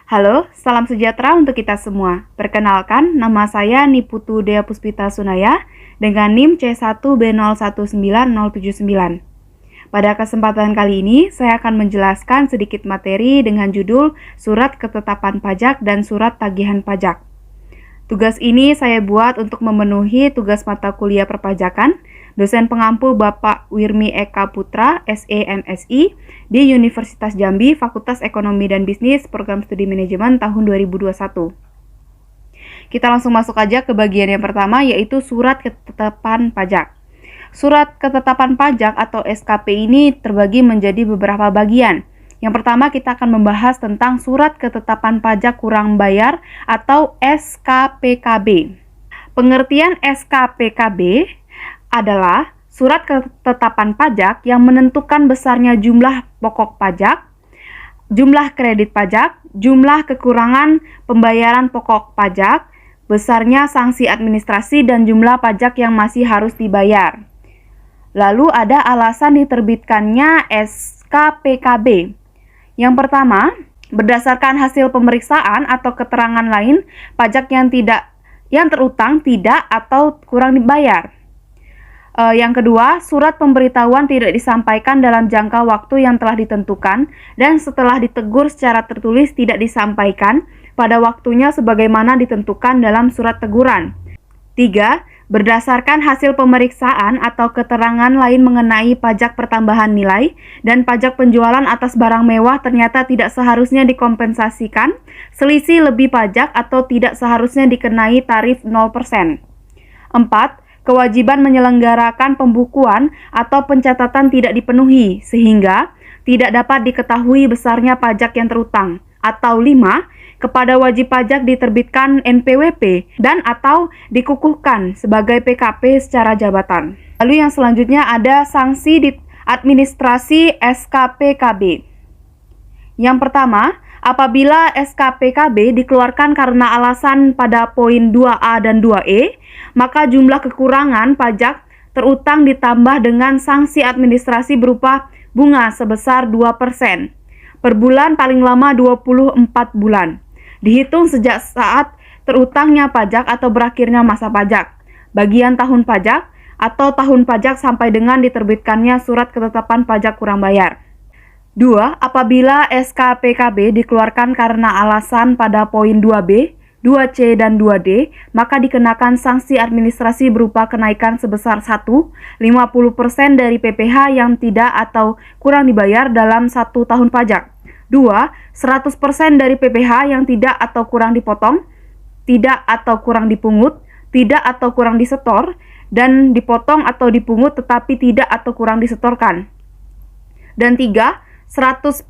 Halo, salam sejahtera untuk kita semua. Perkenalkan, nama saya Niputu Dea Puspita Sunaya dengan NIM C1B019079. Pada kesempatan kali ini, saya akan menjelaskan sedikit materi dengan judul Surat Ketetapan Pajak dan Surat Tagihan Pajak. Tugas ini saya buat untuk memenuhi tugas mata kuliah perpajakan dosen pengampu Bapak Wirmi Eka Putra, SEMSI, di Universitas Jambi, Fakultas Ekonomi dan Bisnis, Program Studi Manajemen tahun 2021. Kita langsung masuk aja ke bagian yang pertama, yaitu Surat Ketetapan Pajak. Surat Ketetapan Pajak atau SKP ini terbagi menjadi beberapa bagian. Yang pertama kita akan membahas tentang Surat Ketetapan Pajak Kurang Bayar atau SKPKB. Pengertian SKPKB adalah surat ketetapan pajak yang menentukan besarnya jumlah pokok pajak, jumlah kredit pajak, jumlah kekurangan pembayaran pokok pajak, besarnya sanksi administrasi dan jumlah pajak yang masih harus dibayar. Lalu ada alasan diterbitkannya SKPKB. Yang pertama, berdasarkan hasil pemeriksaan atau keterangan lain, pajak yang terutang tidak atau kurang dibayar. Yang kedua, surat pemberitahuan tidak disampaikan dalam jangka waktu yang telah ditentukan dan setelah ditegur secara tertulis tidak disampaikan pada waktunya sebagaimana ditentukan dalam surat teguran. 3. Berdasarkan hasil pemeriksaan atau keterangan lain mengenai pajak pertambahan nilai dan pajak penjualan atas barang mewah ternyata tidak seharusnya dikompensasikan, selisih lebih pajak atau tidak seharusnya dikenai tarif 0%. 4. Kewajiban menyelenggarakan pembukuan atau pencatatan tidak dipenuhi sehingga tidak dapat diketahui besarnya pajak yang terutang. Atau 5. Kepada wajib pajak diterbitkan NPWP dan atau dikukuhkan sebagai PKP secara jabatan. Lalu yang selanjutnya ada sanksi administrasi SKPKB. Yang pertama, apabila SKPKB dikeluarkan karena alasan pada poin 2A dan 2E, maka jumlah kekurangan pajak terutang ditambah dengan sanksi administrasi berupa bunga sebesar 2% per bulan paling lama 24 bulan. Dihitung sejak saat terutangnya pajak atau berakhirnya masa pajak, bagian tahun pajak atau tahun pajak sampai dengan diterbitkannya surat ketetapan pajak kurang bayar. 2. Apabila SKPKB dikeluarkan karena alasan pada poin 2B, 2C, dan 2D, maka dikenakan sanksi administrasi berupa kenaikan sebesar 1, 50% dari PPh yang tidak atau kurang dibayar dalam 1 tahun pajak. 2. 100% dari PPh yang tidak atau kurang dipotong, tidak atau kurang dipungut, tidak atau kurang disetor, dan dipotong atau dipungut tetapi tidak atau kurang disetorkan. Dan 3. 100%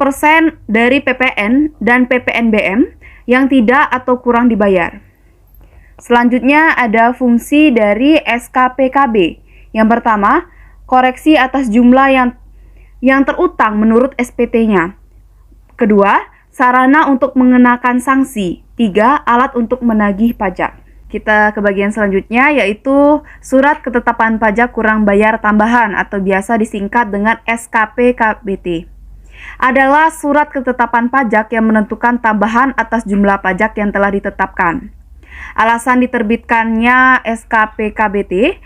dari PPN dan PPNBM yang tidak atau kurang dibayar. Selanjutnya ada fungsi dari SKPKB. Yang pertama, koreksi atas jumlah yang terutang menurut SPT-nya. Kedua, sarana untuk mengenakan sanksi. 3. Alat untuk menagih pajak. Kita ke bagian selanjutnya yaitu Surat Ketetapan Pajak Kurang Bayar Tambahan atau biasa disingkat dengan SKPKBT. Adalah surat ketetapan pajak yang menentukan tambahan atas jumlah pajak yang telah ditetapkan. Alasan diterbitkannya SKPKBT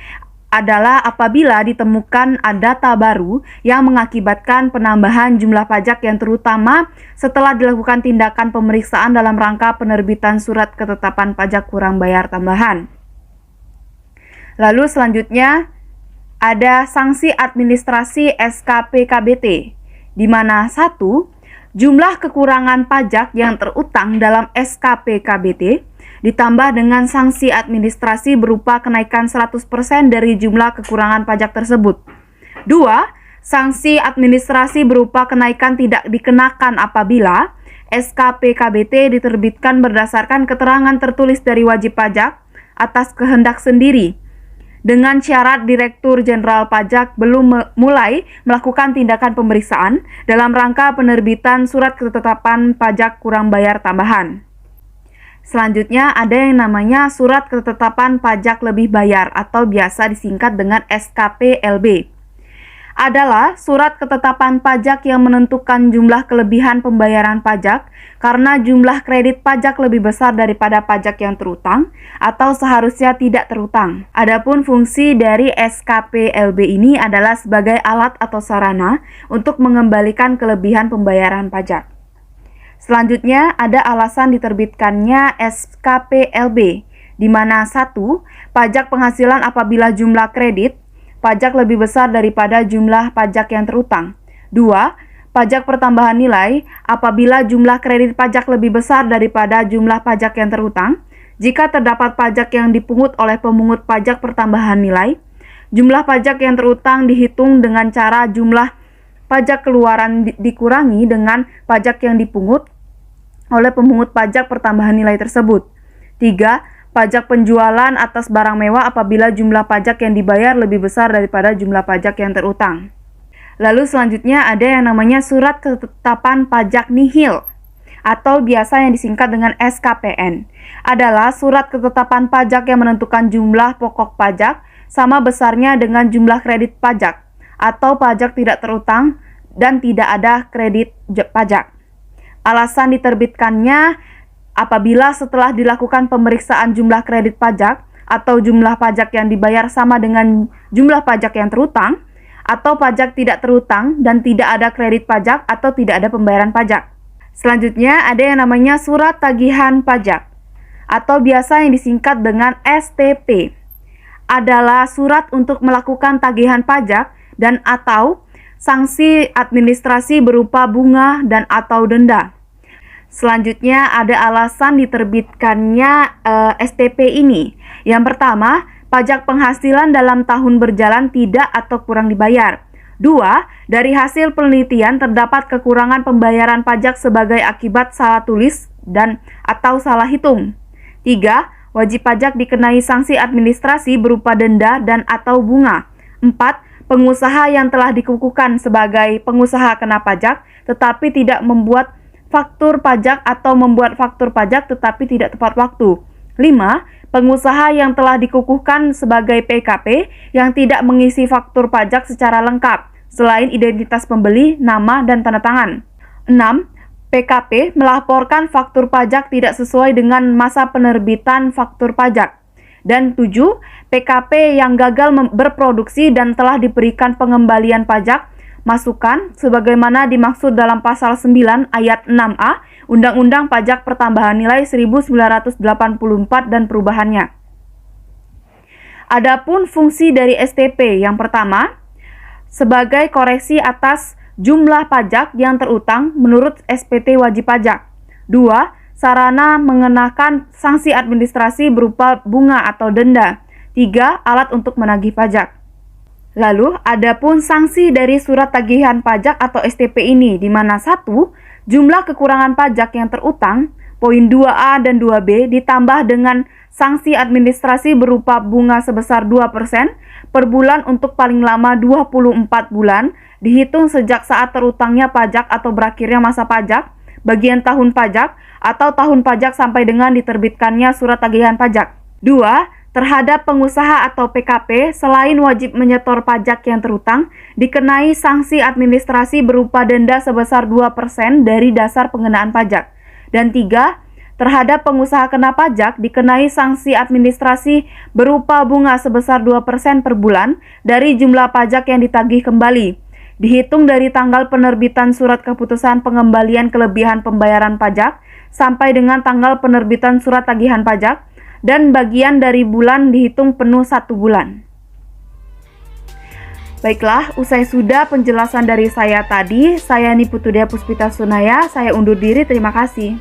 adalah apabila ditemukan data baru yang mengakibatkan penambahan jumlah pajak yang terutama setelah dilakukan tindakan pemeriksaan dalam rangka penerbitan surat ketetapan pajak kurang bayar tambahan. Lalu selanjutnya ada sanksi administrasi SKPKBT, di mana 1. Jumlah kekurangan pajak yang terutang dalam SKPKBT ditambah dengan sanksi administrasi berupa kenaikan 100% dari jumlah kekurangan pajak tersebut. 2. Sanksi administrasi berupa kenaikan tidak dikenakan apabila SKPKBT diterbitkan berdasarkan keterangan tertulis dari wajib pajak atas kehendak sendiri, dengan syarat Direktur Jenderal Pajak belum mulai melakukan tindakan pemeriksaan dalam rangka penerbitan surat ketetapan pajak kurang bayar tambahan. Selanjutnya ada yang namanya Surat Ketetapan Pajak Lebih Bayar atau biasa disingkat dengan SKPLB. adalah surat ketetapan pajak yang menentukan jumlah kelebihan pembayaran pajak karena jumlah kredit pajak lebih besar daripada pajak yang terutang atau seharusnya tidak terutang. Adapun fungsi dari SKPLB ini adalah sebagai alat atau sarana untuk mengembalikan kelebihan pembayaran pajak. Selanjutnya ada alasan diterbitkannya SKPLB, di mana 1. Pajak penghasilan apabila jumlah kredit pajak lebih besar daripada jumlah pajak yang terutang. 2. Pajak pertambahan nilai apabila jumlah kredit pajak lebih besar daripada jumlah pajak yang terutang. Jika terdapat pajak yang dipungut oleh pemungut pajak pertambahan nilai, jumlah pajak yang terutang dihitung dengan cara jumlah pajak keluaran dikurangi dengan pajak yang dipungut oleh pemungut pajak pertambahan nilai tersebut. 3. Pajak penjualan atas barang mewah apabila jumlah pajak yang dibayar lebih besar daripada jumlah pajak yang terutang. Lalu selanjutnya ada yang namanya surat ketetapan pajak nihil atau biasa yang disingkat dengan SKPN. Adalah surat ketetapan pajak yang menentukan jumlah pokok pajak sama besarnya dengan jumlah kredit pajak atau pajak tidak terutang dan tidak ada kredit pajak. Alasan diterbitkannya apabila setelah dilakukan pemeriksaan jumlah kredit pajak atau jumlah pajak yang dibayar sama dengan jumlah pajak yang terutang, atau pajak tidak terutang dan tidak ada kredit pajak atau tidak ada pembayaran pajak. Selanjutnya ada yang namanya surat tagihan pajak atau biasa yang disingkat dengan STP. Adalah surat untuk melakukan tagihan pajak dan atau sanksi administrasi berupa bunga dan atau denda. Selanjutnya ada alasan diterbitkannya STP ini. Yang pertama, pajak penghasilan dalam tahun berjalan tidak atau kurang dibayar. 2. Dari hasil penelitian terdapat kekurangan pembayaran pajak sebagai akibat salah tulis dan atau salah hitung. 3. Wajib pajak dikenai sanksi administrasi berupa denda dan atau bunga. 4. Pengusaha yang telah dikukuhkan sebagai pengusaha kena pajak tetapi tidak membuat faktur pajak atau membuat faktur pajak tetapi tidak tepat waktu. 5. Pengusaha yang telah dikukuhkan sebagai PKP yang tidak mengisi faktur pajak secara lengkap selain identitas pembeli, nama, dan tanda tangan. 6. PKP melaporkan faktur pajak tidak sesuai dengan masa penerbitan faktur pajak. Dan 7. PKP yang gagal berproduksi dan telah diberikan pengembalian pajak masukan sebagaimana dimaksud dalam pasal 9 ayat 6A Undang-Undang Pajak Pertambahan Nilai 1984 dan perubahannya. Adapun fungsi dari STP yang pertama, sebagai koreksi atas jumlah pajak yang terutang menurut SPT wajib pajak. 2. Sarana mengenakan sanksi administrasi berupa bunga atau denda. 3. Alat untuk menagih pajak. Lalu, adapun sanksi dari surat tagihan pajak atau STP ini, di mana 1. Jumlah kekurangan pajak yang terutang, poin 2A dan 2B ditambah dengan sanksi administrasi berupa bunga sebesar 2% per bulan untuk paling lama 24 bulan, dihitung sejak saat terutangnya pajak atau berakhirnya masa pajak, bagian tahun pajak, atau tahun pajak sampai dengan diterbitkannya surat tagihan pajak. 2. Terhadap pengusaha atau PKP, selain wajib menyetor pajak yang terutang, dikenai sanksi administrasi berupa denda sebesar 2% dari dasar pengenaan pajak. Dan 3. Terhadap pengusaha kena pajak, dikenai sanksi administrasi berupa bunga sebesar 2% per bulan dari jumlah pajak yang ditagih kembali, dihitung dari tanggal penerbitan surat keputusan pengembalian kelebihan pembayaran pajak sampai dengan tanggal penerbitan surat tagihan pajak, dan bagian dari bulan dihitung penuh 1 bulan. Baiklah, usai sudah penjelasan dari saya tadi, saya Niputudia Puspita Sunaya, saya undur diri, terima kasih.